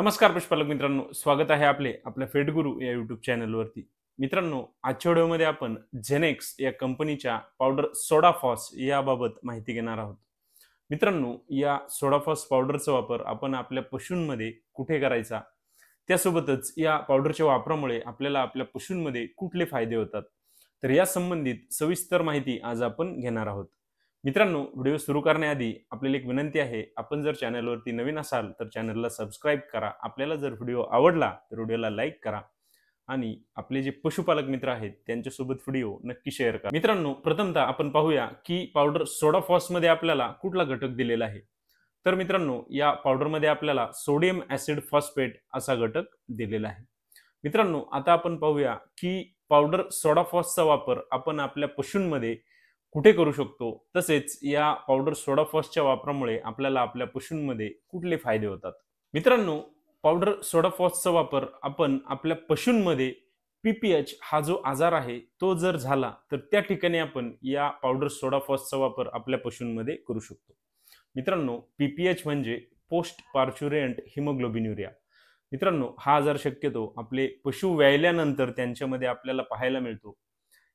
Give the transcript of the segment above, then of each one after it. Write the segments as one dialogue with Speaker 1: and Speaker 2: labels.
Speaker 1: नमस्कार पशुपालक मित्रांनो, स्वागत आहे आपल्या फेडगुरू या यूट्यूब चॅनलवरती. मित्रांनो, आजच्या व्हिडिओमध्ये आपण जेनेक्स या कंपनीच्या पावडर सोडाफॉस याबाबत माहिती घेणार आहोत. मित्रांनो, या सोडाफॉस पावडरचा वापर आपण आपल्या पशूंमध्ये कुठे करायचा, त्यासोबतच या पावडरच्या वापरामुळे आपल्याला आपल्या पशूंमध्ये कुठले फायदे होतात, तर या संबंधित सविस्तर माहिती आज आपण घेणार आहोत. मित्रांनो, व्हिडिओ सुरू करण्याआधी आपल्याला एक विनंती आहे, आपण जर चॅनलवरती नवीन असाल तर चॅनलला सबस्क्राईब करा. आपल्याला जर व्हिडिओ आवडला तर व्हिडिओला लाईक करा आणि आपले जे पशुपालक मित्र आहेत त्यांच्यासोबत व्हिडिओ नक्की शेअर करा. मित्रांनो, प्रथमतः आपण पाहूया की पावडर सोडाफॉस मध्ये आपल्याला कुठला घटक दिलेला आहे. तर मित्रांनो, या पावडरमध्ये आपल्याला सोडियम ऍसिड फॉस्फेट असा घटक दिलेला आहे. मित्रांनो, आता आपण पाहूया की पावडर सोडाफॉसचा वापर आपण आपल्या पशूंमध्ये कुठे करू शकतो, तसेच या पावडर सोडाफॉसच्या वापरामुळे आपल्याला आपल्या पशूंमध्ये कुठले फायदे होतात. मित्रांनो, पावडर सोडाफॉसचा वापर आपण आपल्या पशूंमध्ये पीपीएच हा जो आजार आहे तो जर झाला तर त्या ठिकाणी आपण या पावडर सोडाफॉसचा वापर आपल्या पशूंमध्ये करू शकतो. मित्रांनो, पीपीएच म्हणजे पोस्ट पार्च्युरेंट हिमोग्लोबिन्युरिया. मित्रांनो, हा आजार शक्यतो आपले पशु व्यायल्यानंतर त्यांच्यामध्ये आपल्याला पाहायला मिळतो.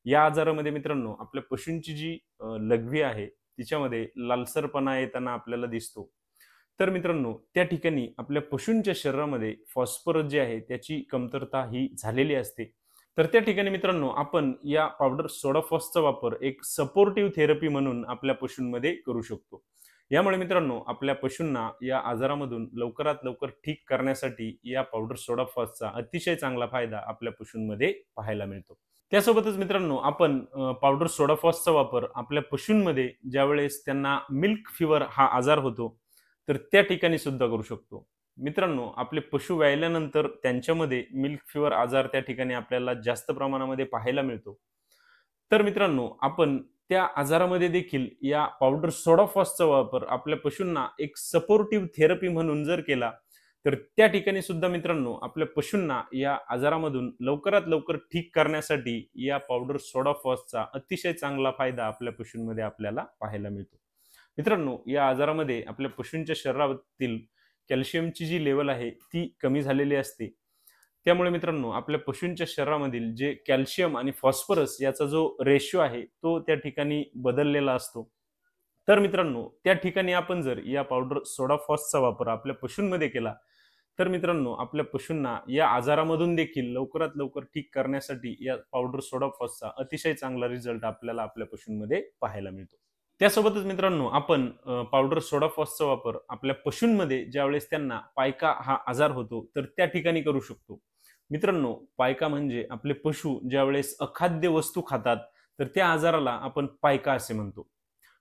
Speaker 1: या आजारामध्ये मित्रांनो, आपल्या पशूंची जी लघवी आहे तिच्यामध्ये लालसरपणा येताना आपल्याला दिसतो. तर मित्रांनो, त्या ठिकाणी आपल्या पशूंच्या शरीरामध्ये फॉस्फरस जे आहे त्याची कमतरता ही झालेली असते. तर त्या ठिकाणी मित्रांनो, आपण या पावडर सोडाफॉसचा वापर एक सपोर्टिव्ह थेरपी म्हणून आपल्या पशूंमध्ये करू शकतो. यामुळे मित्रांनो, आपल्या पशूंना या आजारामधून लवकरात लवकर ठीक करण्यासाठी या पावडर सोडाफॉसचा अतिशय चांगला फायदा आपल्या पशूंमध्ये पाहायला मिळतो. त्यासोबतच मित्रांनो, आपण पावडर सोडाफॉसचा वापर आपल्या पशूंमध्ये ज्यावेळेस त्यांना मिल्क फिवर हा आजार होतो तर त्या ठिकाणी सुद्धा करू शकतो. मित्रांनो, आपले पशु व्यायल्यानंतर त्यांच्यामध्ये मिल्क फिवर आजार त्या ठिकाणी आपल्याला जास्त प्रमाणामध्ये पाहायला मिळतो. तर मित्रांनो, आपण त्या आजारामध्ये देखील या पावडर सोडाफॉसचा वापर आपल्या पशूंना एक सपोर्टिव्ह थेरपी म्हणून जर केला तर त्या ठिकाणी सुद्धा मित्रांनो, आपल्या पशूंना या आजारामधून लवकरात लवकर ठीक करण्यासाठी या पावडर सोडाफॉसचा अतिशय चांगला फायदा आपल्या पशूंमध्ये आपल्याला पाहायला मिळतो. मित्रांनो, या आजारामध्ये आपल्या पशूंच्या शरीरातील कॅल्शियमची जी लेवल आहे ती कमी झालेली असते. त्यामुळे मित्रांनो, आपल्या पशूंच्या शरीरामधील जे कॅल्शियम आणि फॉस्फरस याचा जो रेशो आहे तो त्या ठिकाणी बदललेला असतो. तर मित्रांनो, त्या ठिकाणी आपण जर या पावडर सोडाफॉसचा वापर आपल्या पशूंमध्ये केला तर मित्रांनो, आपल्या पशूंना या आजारामधून देखील लवकरात लवकर ठीक करण्यासाठी या पावडर सोडाफॉसचा अतिशय चांगला रिझल्ट आपल्याला आपल्या पशूंमध्ये पाहायला मिळतो. त्यासोबतच मित्रांनो, आपण पावडर सोडाफॉसचा वापर आपल्या पशूंमध्ये ज्यावेळेस त्यांना पायका हा आजार होतो तर त्या ठिकाणी करू शकतो. मित्रांनो, पायका म्हणजे आपले पशु ज्यावेळेस अखाद्य वस्तू खातात तर त्या आजाराला आपण पायका असे म्हणतो.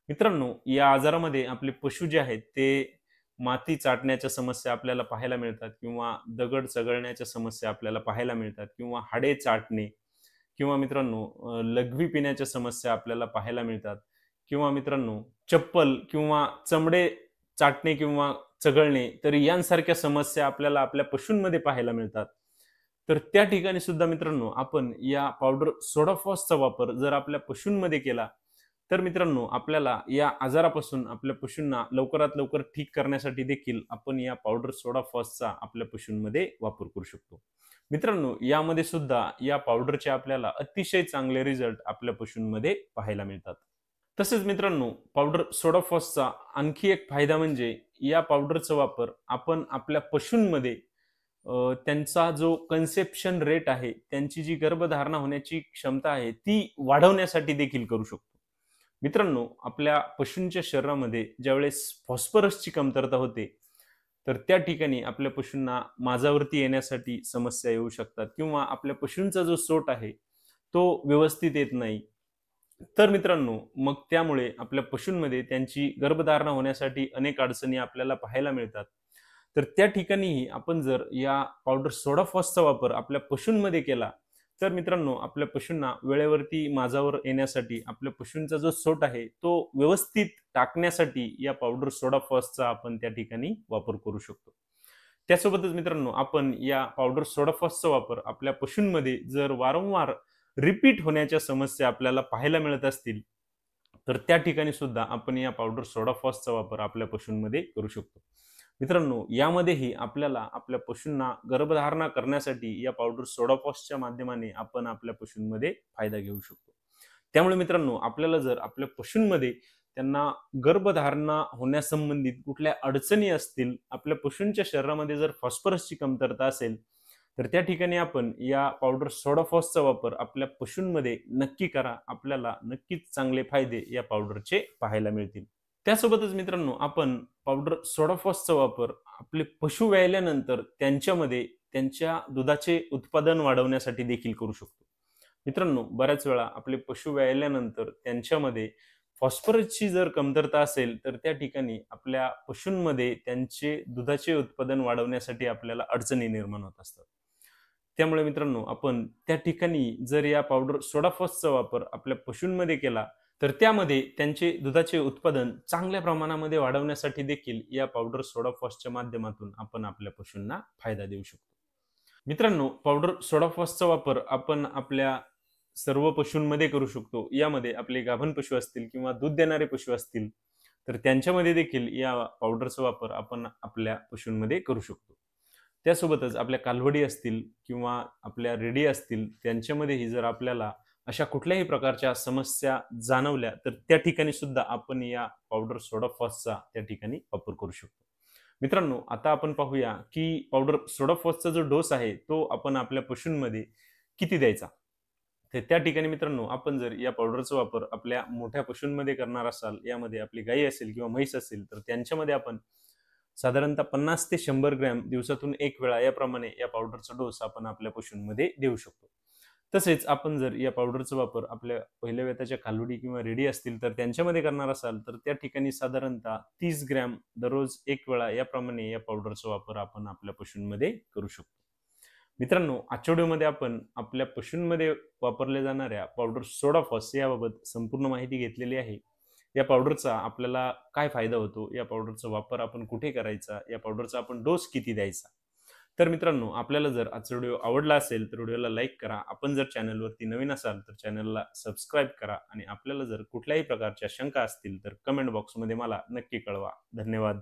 Speaker 1: मित्रांनो, या आजारामध्ये आपले पशु जे आहेत ते माती चाटण्याच्या समस्या आपल्याला पाहायला मिळतात किंवा दगड चघळण्याच्या समस्या आपल्याला पाहायला मिळतात किंवा हाडे चाटणे किंवा मित्रांनो लघवी पिण्याच्या समस्या आपल्याला पाहायला मिळतात किंवा मित्रांनो चप्पल किंवा चमडे चाटणे किंवा चघळणे, तर यांसारख्या समस्या आपल्याला आपल्या पशूंमध्ये पाहायला मिळतात. तर त्या ठिकाणी सुद्धा मित्रांनो, आपण या पावडर सोडाफॉसचा वापर जर आपल्या पशूंमध्ये केला तर मित्रांनो, आपल्याला या आजारापासून आपल्या पशूंना लवकरात लवकर ठीक करण्यासाठी देखील आपण या पावडर सोडाफॉसचा आपल्या पशूंमध्ये वापर करू शकतो. मित्रांनो, यामध्ये सुद्धा या पावडरचे आपल्याला अतिशय चांगले रिझल्ट आपल्या पशूंमध्ये पाहायला मिळतात. तसेच मित्रांनो, पावडर सोडाफॉसचा आणखी एक फायदा म्हणजे या पावडरचा वापर आपण आपल्या पशूंमध्ये त्यांचा जो कन्सेप्शन रेट आहे, त्यांची जी गर्भधारणा होण्याची क्षमता आहे ती वाढवण्यासाठी देखील करू शकतो. मित्रांनो, आपल्या पशूंच्या शरीरामध्ये ज्यावेळेस फॉस्फरसची कमतरता होते तर त्या ठिकाणी आपल्या पशूंना माझावरती येण्यासाठी समस्या येऊ शकतात किंवा आपल्या पशूंचा जो सोट आहे तो व्यवस्थित येत नाही. तर मित्रांनो, मग त्यामुळे आपल्या पशूंमध्ये त्यांची गर्भधारणा होण्यासाठी अनेक अडचणी आपल्याला पाहायला मिळतात. तर त्या ठिकाणीही आपण जर या पावडर सोडाफॉसचा वापर आपल्या पशूंमध्ये केला तर मित्रांनो, आपल्या पशूंना वेळेवरती माझावर येण्यासाठी आपल्या पशूंचा जो सोट आहे तो व्यवस्थित टाकण्यासाठी या पावडर सोडाफॉसचा आपण त्या ठिकाणी वापर करू शकतो. त्यासोबतच मित्रांनो, आपण या पावडर सोडाफॉसचा वापर आपल्या पशूंमध्ये जर वारंवार रिपीट होण्याच्या समस्या आपल्याला पाहायला मिळत असतील तर त्या ठिकाणी सुद्धा आपण या पावडर सोडाफॉसचा वापर आपल्या पशूंमध्ये करू शकतो. मित्रांनो, यामध्येही आपल्याला आपल्या पशूंना गर्भधारणा करण्यासाठी या पावडर सोडाफॉसच्या माध्यमाने आपण आपल्या पशूंमध्ये फायदा घेऊ शकतो. त्यामुळे मित्रांनो, आपल्याला जर आपल्या पशूंमध्ये त्यांना गर्भधारणा होण्यासंबंधित कुठल्या अडचणी असतील, आपल्या पशूंच्या शरीरामध्ये जर फॉस्फरसची कमतरता असेल, तर त्या ठिकाणी आपण या पावडर सोडाफॉसचा वापर आपल्या पशूंमध्ये नक्की करा. आपल्याला नक्कीच चांगले फायदे या पावडरचे पाहायला मिळतील. त्यासोबतच मित्रांनो, आपण पावडर सोडाफॉसचा वापर आपले पशु व्याल्यानंतर त्यांच्यामध्ये त्यांच्या दुधाचे उत्पादन वाढवण्यासाठी देखील करू शकतो. मित्रांनो, बऱ्याच वेळा आपले पशु व्याल्यानंतर त्यांच्यामध्ये फॉस्फरसची जर कमतरता असेल, तर त्या ठिकाणी आपल्या पशूंमध्ये त्यांचे दुधाचे उत्पादन वाढवण्यासाठी आपल्याला अडचणी निर्माण होत असतात. त्यामुळे मित्रांनो, आपण त्या ठिकाणी जर या पावडर सोडाफॉसचा वापर आपल्या पशूंमध्ये केला, तर त्यामध्ये त्यांचे दुधाचे उत्पादन चांगल्या प्रमाणामध्ये वाढवण्यासाठी देखील या पावडर सोडाफॉसच्या माध्यमातून आपण आपल्या पशूंना फायदा देऊ शकतो. मित्रांनो, पावडर सोडाफॉसचा वापर आपण आपल्या सर्व पशूंमध्ये करू शकतो. यामध्ये आपले गाभण पशु असतील किंवा दूध देणारे पशु असतील, तर त्यांच्यामध्ये देखील या पावडरचा वापर आपण आपल्या पशूंमध्ये करू शकतो. त्यासोबतच आपल्या कालवडी असतील किंवा आपल्या रेडी असतील, त्यांच्यामध्येही जर आपल्याला अशा कुठल्याही प्रकारच्या समस्या जाणवल्या, तर त्या ठिकाणी सुद्धा आपण या पावडर सोडाफॉसचा त्या ठिकाणी वापर करू शकतो. मित्रांनो, आता आपण पाहूया की पावडर सोडाफॉसचा जो डोस आहे, तो आपण आपल्या पशूंमध्ये किती द्यायचा? तर त्या ठिकाणी मित्रांनो, आपण जर या पावडरचा वापर आपल्या मोठ्या पशूंमध्ये करणार असाल, यामध्ये आपली गाई असेल किंवा म्हैस असेल, तर त्यांच्यामध्ये आपण साधारणतः 50 ते 100 ग्रॅम दिवसातून 1 वेळा याप्रमाणे या पावडरचा डोस आपण आपल्या पशूंमध्ये देऊ शकतो. तसेच आपण जर या पावडरचा वापर आपल्या पहिल्या वेताच्या कालवडी किंवा रेडी असतील, तर त्यांच्यामध्ये करणार असाल, तर त्या ठिकाणी साधारणतः 30 ग्रॅम दररोज 1 वेळा याप्रमाणे या पावडरचा वापर आपण आपल्या पशूंमध्ये करू शकतो. मित्रांनो, आजच्या व्हिडिओमध्ये आपण आपल्या पशूंमध्ये वापरल्या जाणाऱ्या पावडर सोडाफॉस याबाबत संपूर्ण माहिती घेतलेली आहे. या पावडरचा आपल्याला काय फायदा होतो, या पावडरचा वापर आपण कुठे करायचा, या पावडरचा आपण डोस किती द्यायचा. तर मित्रांनो, आपल्याला जर आजचा व्हिडिओ आवडला असेल, तर व्हिडिओला लाईक करा. आपण जर चॅनलवरती नवीन असाल, तर चॅनलला सबस्क्राईब करा आणि आपल्याला जर कुठल्याही प्रकारच्या शंका असतील, तर कमेंट बॉक्समध्ये मला नक्की कळवा. धन्यवाद.